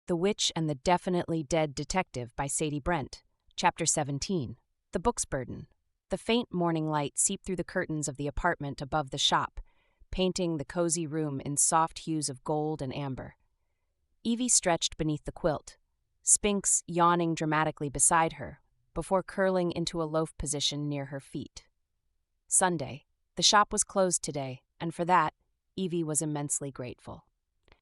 The Witch and the Definitely Dead Detective by Sadie Brent. Chapter 17. The Book's Burden. The faint morning light seeped through the curtains of the apartment above the shop, painting the cozy room in soft hues of gold and amber. Evie stretched beneath the quilt, Sphinx yawning dramatically beside her, before curling into a loaf position near her feet. Sunday. The shop was closed today, and for that, Evie was immensely grateful.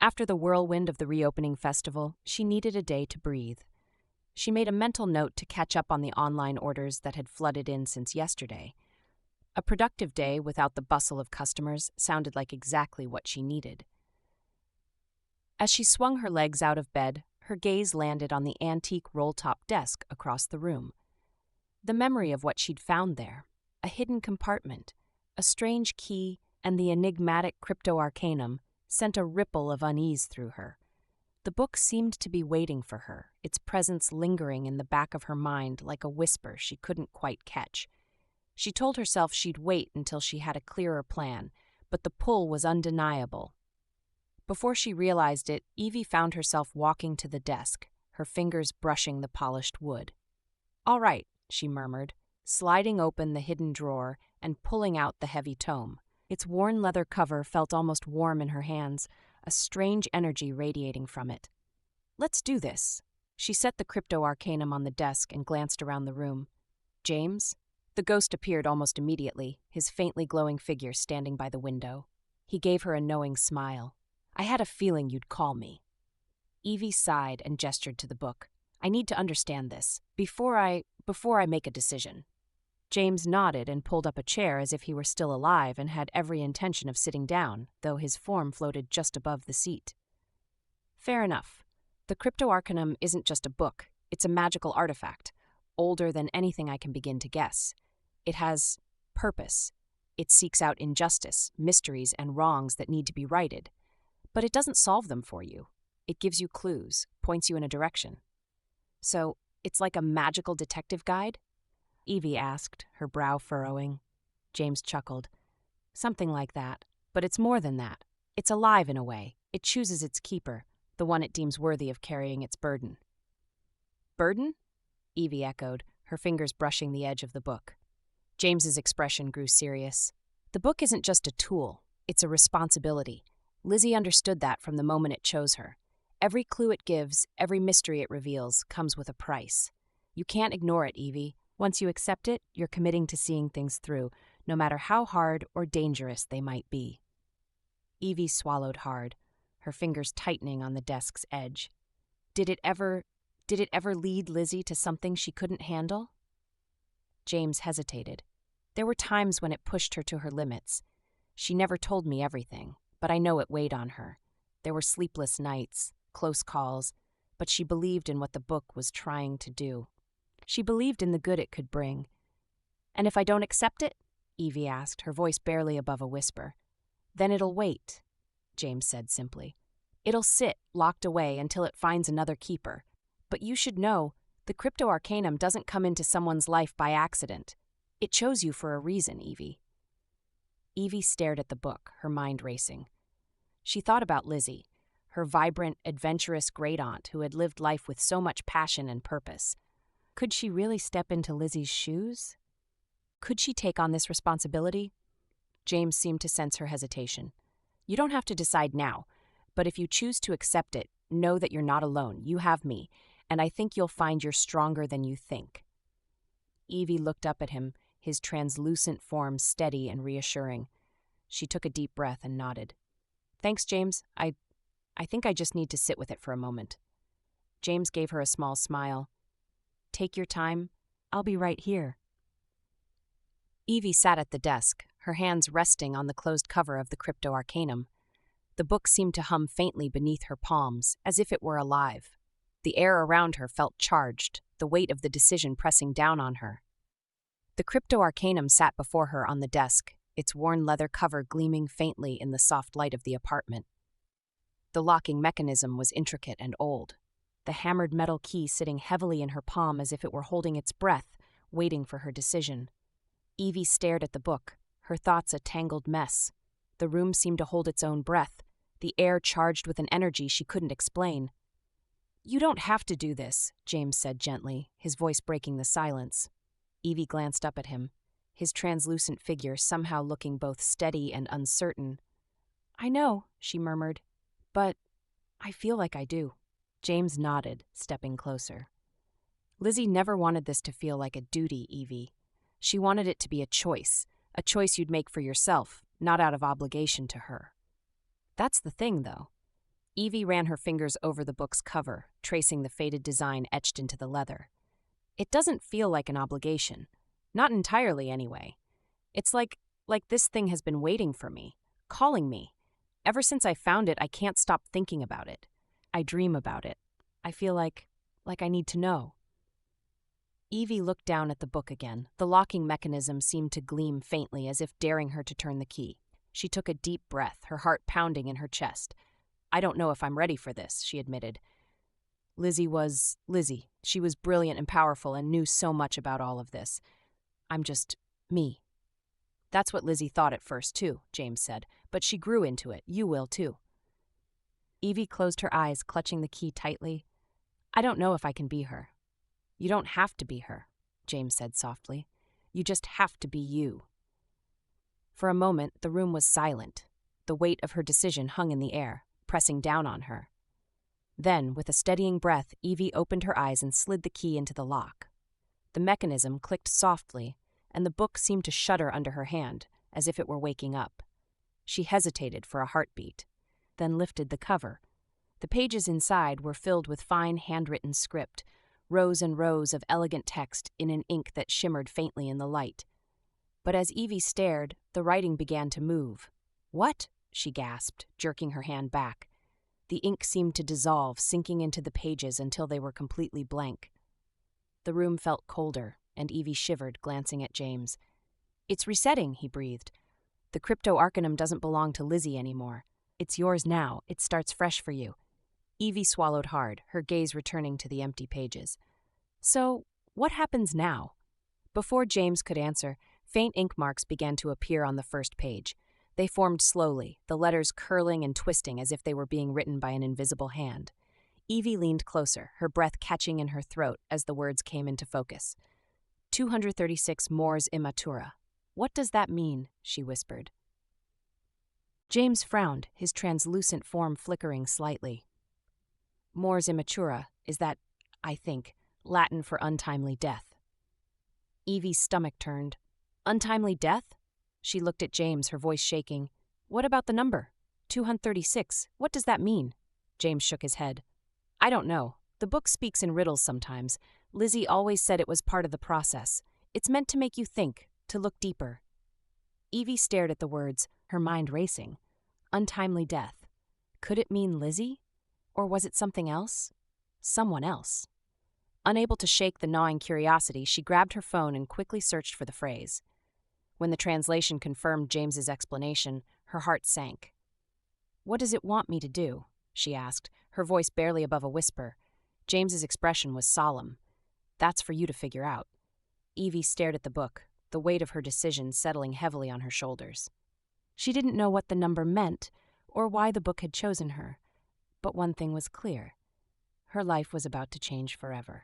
After the whirlwind of the reopening festival, she needed a day to breathe. She made a mental note to catch up on the online orders that had flooded in since yesterday. A productive day without the bustle of customers sounded like exactly what she needed. As she swung her legs out of bed, her gaze landed on the antique roll-top desk across the room. The memory of what she'd found there, a hidden compartment, a strange key, and the enigmatic crypto-arcanum, sent a ripple of unease through her. The book seemed to be waiting for her, its presence lingering in the back of her mind like a whisper she couldn't quite catch. She told herself she'd wait until she had a clearer plan, but the pull was undeniable. Before she realized it, Evie found herself walking to the desk, her fingers brushing the polished wood. "All right," she murmured, sliding open the hidden drawer and pulling out the heavy tome. Its worn leather cover felt almost warm in her hands, a strange energy radiating from it. "Let's do this." She set the crypto-arcanum on the desk and glanced around the room. "James?" The ghost appeared almost immediately, his faintly glowing figure standing by the window. He gave her a knowing smile. "I had a feeling you'd call me." Evie sighed and gestured to the book. "I need to understand this, before I make a decision." James nodded and pulled up a chair as if he were still alive and had every intention of sitting down, though his form floated just above the seat. "Fair enough. The crypto-arcanum isn't just a book, it's a magical artifact, older than anything I can begin to guess. It has purpose. It seeks out injustice, mysteries, and wrongs that need to be righted. But it doesn't solve them for you. It gives you clues, points you in a direction. So, it's like a magical detective guide?" Evie asked, her brow furrowing. James chuckled. "Something like that. But it's more than that. It's alive in a way. It chooses its keeper, the one it deems worthy of carrying its burden." "Burden?" Evie echoed, her fingers brushing the edge of the book. James's expression grew serious. "The book isn't just a tool. It's a responsibility. Lizzie understood that from the moment it chose her. Every clue it gives, every mystery it reveals, comes with a price. You can't ignore it, Evie. Once you accept it, you're committing to seeing things through, no matter how hard or dangerous they might be." Evie swallowed hard, her fingers tightening on the desk's edge. Did it ever lead Lizzie to something she couldn't handle? James hesitated. "There were times when it pushed her to her limits. She never told me everything, but I know it weighed on her. There were sleepless nights, close calls, but she believed in what the book was trying to do. She believed in the good it could bring." "And if I don't accept it?" Evie asked, her voice barely above a whisper. "Then it'll wait," James said simply. "It'll sit, locked away, until it finds another keeper. But you should know, the crypto-arcanum doesn't come into someone's life by accident. It chose you for a reason, Evie." Evie stared at the book, her mind racing. She thought about Lizzie, her vibrant, adventurous great-aunt who had lived life with so much passion and purpose. Could she really step into Lizzie's shoes? Could she take on this responsibility? James seemed to sense her hesitation. "You don't have to decide now, but if you choose to accept it, know that you're not alone. You have me, and I think you'll find you're stronger than you think." Evie looked up at him, his translucent form steady and reassuring. She took a deep breath and nodded. "Thanks, James. I think I just need to sit with it for a moment." James gave her a small smile. "Take your time. I'll be right here." Evie sat at the desk, her hands resting on the closed cover of the crypto-arcanum. The book seemed to hum faintly beneath her palms, as if it were alive. The air around her felt charged, the weight of the decision pressing down on her. The crypto-arcanum sat before her on the desk, its worn leather cover gleaming faintly in the soft light of the apartment. The locking mechanism was intricate and old, the hammered metal key sitting heavily in her palm as if it were holding its breath, waiting for her decision. Evie stared at the book, her thoughts a tangled mess. The room seemed to hold its own breath, the air charged with an energy she couldn't explain. You don't have to do this, James said gently, his voice breaking the silence. Evie glanced up at him, his translucent figure somehow looking both steady and uncertain. I know, she murmured, but I feel like I do. James nodded, stepping closer. Lizzie never wanted this to feel like a duty, Evie. She wanted it to be a choice you'd make for yourself, not out of obligation to her. That's the thing, though. Evie ran her fingers over the book's cover, tracing the faded design etched into the leather. It doesn't feel like an obligation. Not entirely, anyway. It's like this thing has been waiting for me, calling me. Ever since I found it, I can't stop thinking about it. I dream about it. I feel like I need to know. Evie looked down at the book again. The locking mechanism seemed to gleam faintly, as if daring her to turn the key. She took a deep breath, her heart pounding in her chest. I don't know if I'm ready for this, she admitted. Lizzie was Lizzie. She was brilliant and powerful and knew so much about all of this. I'm just me. That's what Lizzie thought at first, too, James said, but she grew into it. You will, too. Evie closed her eyes, clutching the key tightly. I don't know if I can be her. You don't have to be her, James said softly. You just have to be you. For a moment, the room was silent. The weight of her decision hung in the air, pressing down on her. Then, with a steadying breath, Evie opened her eyes and slid the key into the lock. The mechanism clicked softly, and the book seemed to shudder under her hand, as if it were waking up. She hesitated for a heartbeat, then lifted the cover. The pages inside were filled with fine handwritten script, rows and rows of elegant text in an ink that shimmered faintly in the light. But as Evie stared, the writing began to move. What? She gasped, jerking her hand back. The ink seemed to dissolve, sinking into the pages until they were completely blank. The room felt colder, and Evie shivered, glancing at James. It's resetting, he breathed. The crypto-arcanum doesn't belong to Lizzie anymore. It's yours now. It starts fresh for you. Evie swallowed hard, her gaze returning to the empty pages. So, what happens now? Before James could answer, faint ink marks began to appear on the first page. They formed slowly, the letters curling and twisting as if they were being written by an invisible hand. Evie leaned closer, her breath catching in her throat as the words came into focus. 236 Mors Immatura. What does that mean? She whispered. James frowned, his translucent form flickering slightly. Mors Immatura is that, I think, Latin for untimely death. Evie's stomach turned. Untimely death? She looked at James, her voice shaking. What about the number? 236. What does that mean? James shook his head. I don't know. The book speaks in riddles sometimes. Lizzie always said it was part of the process. It's meant to make you think, to look deeper. Evie stared at the words, her mind racing. Untimely death. Could it mean Lizzie? Or was it something else? Someone else. Unable to shake the gnawing curiosity, she grabbed her phone and quickly searched for the phrase. When the translation confirmed James's explanation, her heart sank. What does it want me to do? She asked, her voice barely above a whisper. James's expression was solemn. That's for you to figure out. Evie stared at the book, the weight of her decision settling heavily on her shoulders. She didn't know what the number meant or why the book had chosen her. But one thing was clear. Her life was about to change forever.